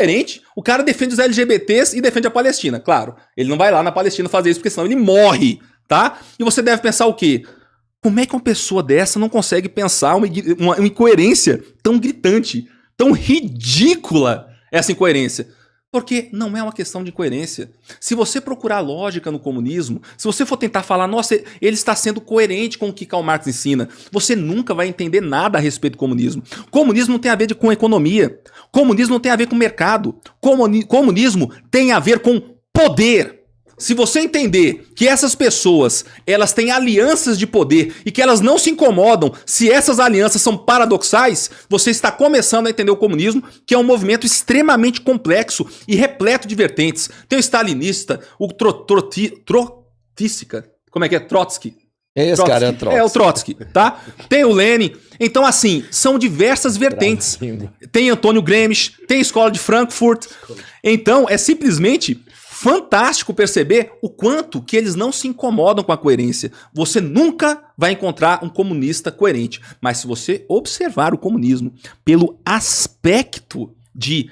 Diferente, o cara defende os LGBTs e defende a Palestina. Claro, ele não vai lá na Palestina fazer isso, porque senão ele morre, tá? E você deve pensar o quê? Como é que uma pessoa dessa não consegue pensar uma incoerência tão gritante, tão ridícula essa incoerência? Porque não é uma questão de coerência. Se você procurar lógica no comunismo, se você for tentar falar, nossa, ele está sendo coerente com o que Karl Marx ensina, você nunca vai entender nada a respeito do comunismo. Comunismo não tem a ver com economia. Comunismo não tem a ver com mercado. Comunismo tem a ver com poder. Se você entender que essas pessoas, elas têm alianças de poder e que elas não se incomodam se essas alianças são paradoxais, você está começando a entender o comunismo, que é um movimento extremamente complexo e repleto de vertentes. Tem o stalinista, o trotskista, como é que é? Trotsky. Esse Trotsky. cara é Trotsky. É o Trotsky, tá? Tem o Lenin. Então, assim, são diversas vertentes. Tem Antônio Gramsci, tem a Escola de Frankfurt. Então, é simplesmente fantástico perceber o quanto que eles não se incomodam com a coerência. Você nunca vai encontrar um comunista coerente. Mas se você observar o comunismo pelo aspecto de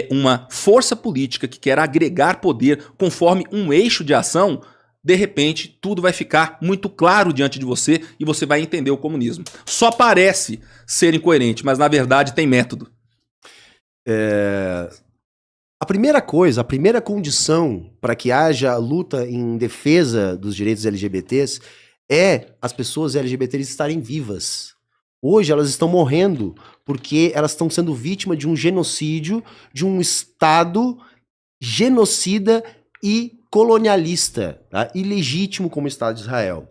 uma força política que quer agregar poder conforme um eixo de ação, de repente tudo vai ficar muito claro diante de você e você vai entender o comunismo. Só parece ser incoerente, mas na verdade tem método. A primeira coisa, a primeira condição para que haja luta em defesa dos direitos LGBTs é as pessoas LGBTs estarem vivas. Hoje elas estão morrendo porque elas estão sendo vítimas de um genocídio, de um Estado genocida e colonialista, tá? Ilegítimo como o Estado de Israel.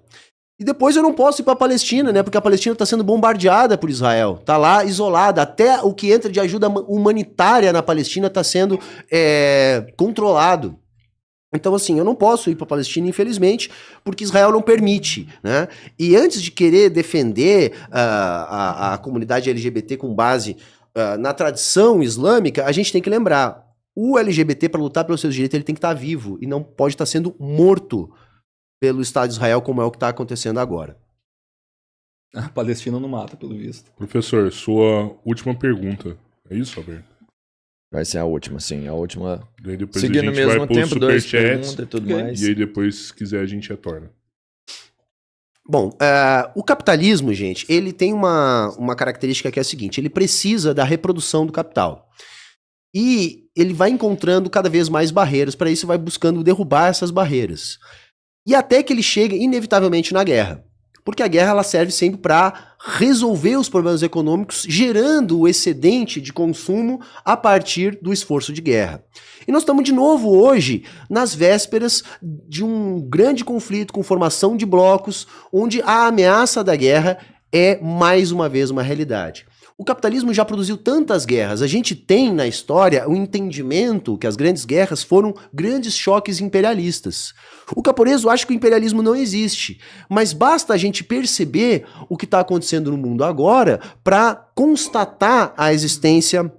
E depois eu não posso ir para a Palestina, né? Porque a Palestina está sendo bombardeada por Israel. Está lá isolada. Até o que entra de ajuda humanitária na Palestina está sendo controlado. Então, assim, eu não posso ir para a Palestina, infelizmente, porque Israel não permite, né? E antes de querer defender a comunidade LGBT com base na tradição islâmica, a gente tem que lembrar, o LGBT, para lutar pelos seus direitos, ele tem que estar vivo e não pode estar sendo morto pelo Estado de Israel, como é o que está acontecendo agora. A Palestina não mata, pelo visto. Professor, sua última pergunta. É isso, Alberto? Vai ser a última, sim. A última. Daí depois seguindo a o gente mesmo vai pro tempo, 2 superchat, perguntas e tudo mais. e aí depois, se quiser, a gente retorna. Bom, o capitalismo, gente, ele tem uma característica que é a seguinte, ele precisa da reprodução do capital. E ele vai encontrando cada vez mais barreiras, para isso vai buscando derrubar essas barreiras. E até que ele chega, inevitavelmente, na guerra. Porque a guerra ela serve sempre para resolver os problemas econômicos, gerando o excedente de consumo a partir do esforço de guerra. E nós estamos de novo hoje nas vésperas de um grande conflito com formação de blocos, onde a ameaça da guerra é mais uma vez uma realidade. O capitalismo já produziu tantas guerras, a gente tem na história o entendimento que as grandes guerras foram grandes choques imperialistas. O Caporeso acha que o imperialismo não existe, mas basta a gente perceber o que está acontecendo no mundo agora para constatar a existência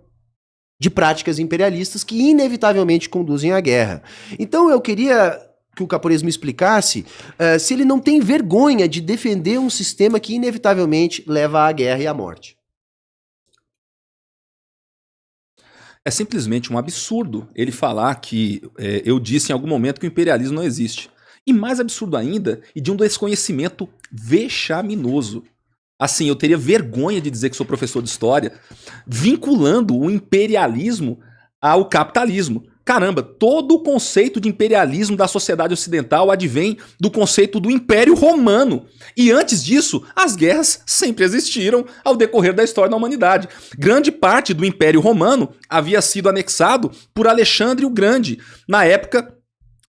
de práticas imperialistas que inevitavelmente conduzem à guerra. Então eu queria que o Caporeso me explicasse se ele não tem vergonha de defender um sistema que inevitavelmente leva à guerra e à morte. É simplesmente um absurdo ele falar que eu disse em algum momento que o imperialismo não existe. E mais absurdo ainda, e de um desconhecimento vexaminoso. Assim, eu teria vergonha de dizer que sou professor de história, vinculando o imperialismo ao capitalismo. Caramba, todo o conceito de imperialismo da sociedade ocidental advém do conceito do Império Romano. E antes disso, as guerras sempre existiram ao decorrer da história da humanidade. Grande parte do Império Romano havia sido anexado por Alexandre o Grande, na época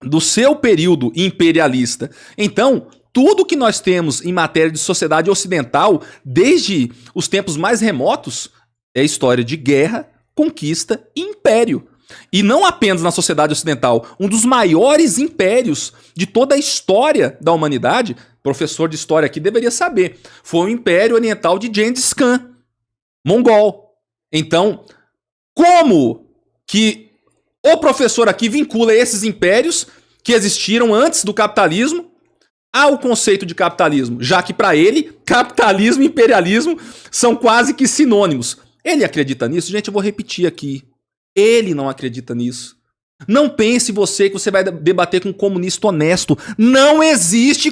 do seu período imperialista. Então, tudo que nós temos em matéria de sociedade ocidental, desde os tempos mais remotos, é história de guerra, conquista e império. E não apenas na sociedade ocidental, um dos maiores impérios de toda a história da humanidade, professor de história aqui deveria saber, foi o Império Oriental de Gengis Khan, mongol. Então, como que o professor aqui vincula esses impérios que existiram antes do capitalismo ao conceito de capitalismo, já que para ele, capitalismo e imperialismo são quase que sinônimos. Ele acredita nisso? Gente, eu vou repetir aqui. Ele não acredita nisso. Não pense você que você vai debater com um comunista honesto. Não existe